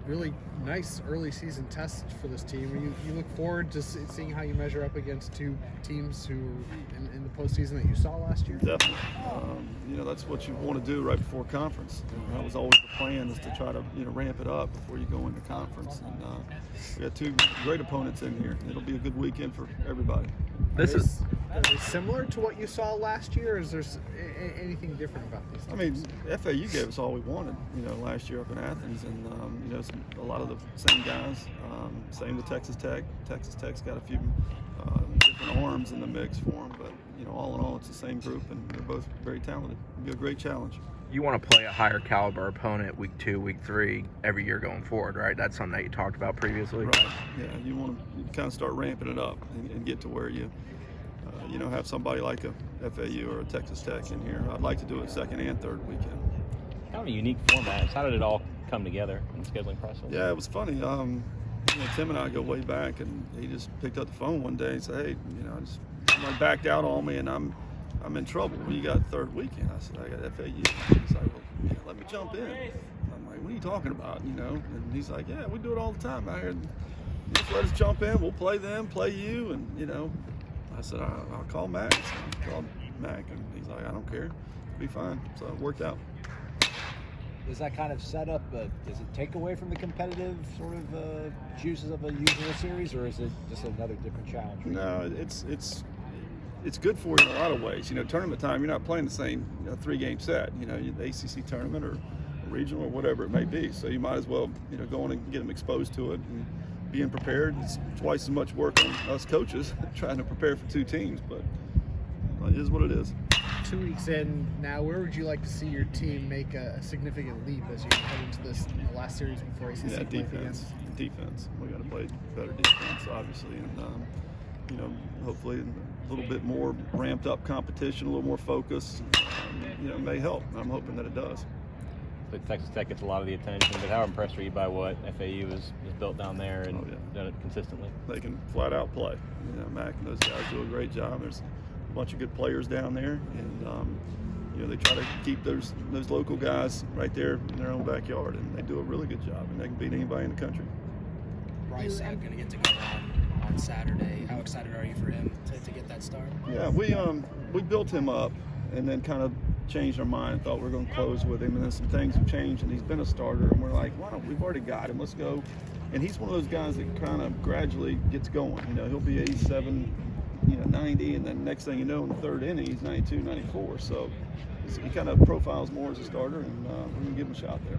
really nice early season test for this team. You look forward to seeing how you measure up against two teams who in the postseason that you saw last year? Definitely. That's what you want to do right before conference. And that was always the plan, is to try to ramp it up before you go into conference. And we got two great opponents in here. It'll be a good weekend for everybody. Are they similar to what you saw last year, or is there anything different about these teams? FAU gave us all we wanted, last year up in Athens, and a lot of the same guys. Same with Texas Tech. Texas Tech's got a few different arms in the mix for them, but all in all, it's the same group, and they're both very talented. It'll be a great challenge. You want to play a higher caliber opponent week 2, week 3 every year going forward, right? That's something that you talked about previously. Right. Yeah, you want to kind of start ramping it up and get to where you have somebody like a FAU or a Texas Tech in here. I'd like to do it second and third weekend. Kind of a unique format. How did it all come together in the scheduling process? Yeah, it was funny. Tim and I go way back, and he just picked up the phone one day and said, "Hey, somebody backed out on me, and I'm in trouble. Well, you got third weekend." I said, "I got FAU." He's like, "Well, let me jump in." I'm like, "What are you talking about?" And he's like, "Yeah, we do it all the time out here. Just let us jump in. We'll play them, play you." And I said, "I'll call Mac." So I called Mac, and he's like, "I don't care. It'll be fine." So it worked out. Does that kind of set up, does it take away from the competitive sort of juices of a usual series, or is it just another different challenge? No, it's good for you in a lot of ways. Tournament time, you're not playing the same 3-game set, the ACC tournament or regional or whatever it may be. So you might as well, go in and get them exposed to it and being prepared. It's twice as much work on us coaches trying to prepare for two teams, but it is what it is. 2 weeks in now, where would you like to see your team make a significant leap as you head into this last series before ACC? Yeah, defense. We got to play better defense, obviously, and hopefully a little bit more ramped up competition, a little more focus. May help. I'm hoping that it does. But Texas Tech gets a lot of the attention. But how impressed are you by what FAU has built down there and done it consistently? They can flat out play. Mac and those guys do a great job. There's a bunch of good players down there, and they try to keep those local guys right there in their own backyard, and they do a really good job, and they can beat anybody in the country. Bryce going to get to go on Saturday. How excited are you for him to get that start? Yeah, we built him up, and then kind of changed our mind. Thought we were going to close with him, and then some things have changed, and he's been a starter, and we're like, why don't we've already got him? Let's go. And he's one of those guys that kind of gradually gets going. He'll be 87. 90, and then next thing you know, in the third inning, he's 92, 94. So he kind of profiles more as a starter, and we're going to give him a shot there.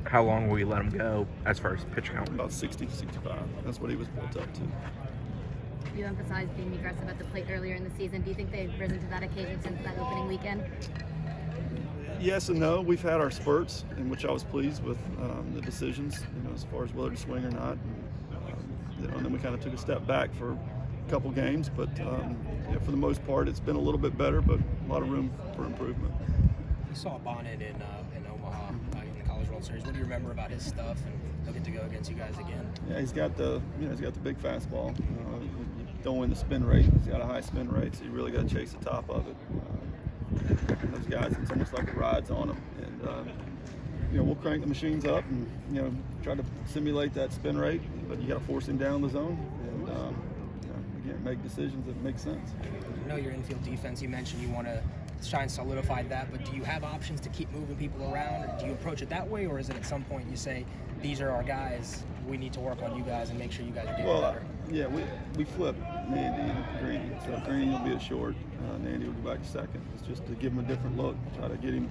How long will you let him go as far as pitch count? About 60, 65. That's what he was built up to. You emphasized being aggressive at the plate earlier in the season. Do you think they've risen to that occasion since that opening weekend? Yes and no. We've had our spurts in which I was pleased with the decisions, as far as whether to swing or not. And then we kind of took a step back for couple games, but for the most part, it's been a little bit better, but a lot of room for improvement. You saw Bonnet in Omaha in the College World Series. What do you remember about his stuff, and he'll get to go against you guys again? Yeah, he's got the big fastball. You don't win the spin rate. He's got a high spin rate, so you really got to chase the top of it. Those guys, it's almost like it rides on them, and we'll crank the machines up and try to simulate that spin rate, but you got to force him down the zone and again make decisions that make sense. I know your infield defense. You mentioned you want to try and solidify that, but do you have options to keep moving people around? Or do you approach it that way, or is it at some point you say, these are our guys, we need to work on you guys and make sure you guys are getting better? Yeah, we flip Nandy and Greeny. So Greeny will be a short, Nandy will go back to second. It's just to give him a different look, try to get him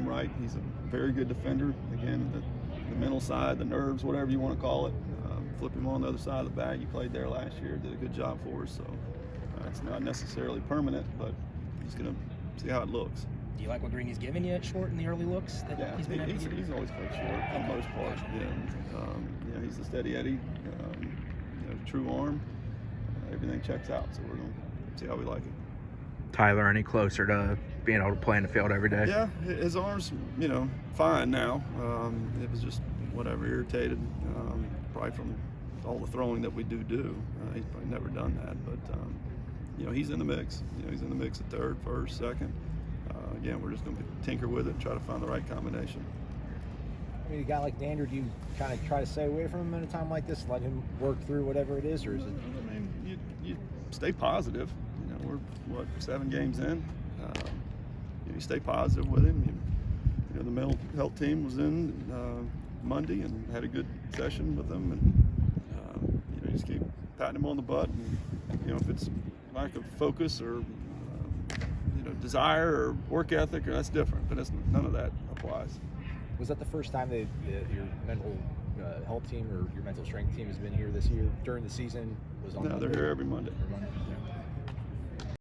right. He's a very good defender. Again, the mental side, the nerves, whatever you want to call it. Flip him on the other side of the bag. He played there last year, did a good job for us. So it's not necessarily permanent, but he's going to see how it looks. Do you like what Greeny's given you at short in the early looks? He's always played short for the most part. Yeah, he's a steady Eddie, true arm. Everything checks out, so we're going to see how we like it. Tyler, any closer to being able to play in the field every day? Yeah, his arm's, fine now. It was just whatever, irritated, probably from all the throwing that we do. He's probably never done that, but he's in the mix. He's in the mix at third, first, second. Again, we're just going to tinker with it and try to find the right combination. I mean, a guy like Dander, do you kind of try to stay away from him in a time like this, let him work through whatever it is, or is it? I mean, you stay positive. You know, we're 7 games in. You stay positive with him. You know, the mental health team was in Monday and had a good session with them, and you know, you just keep patting him on the butt. And you know, if it's lack of focus or you know, desire or work ethic, that's different. But none of that applies. Was that the first time that your mental health team or your mental strength team has been here this year during the season? Was on No, they're Monday? here every Monday. Every Monday? Yeah.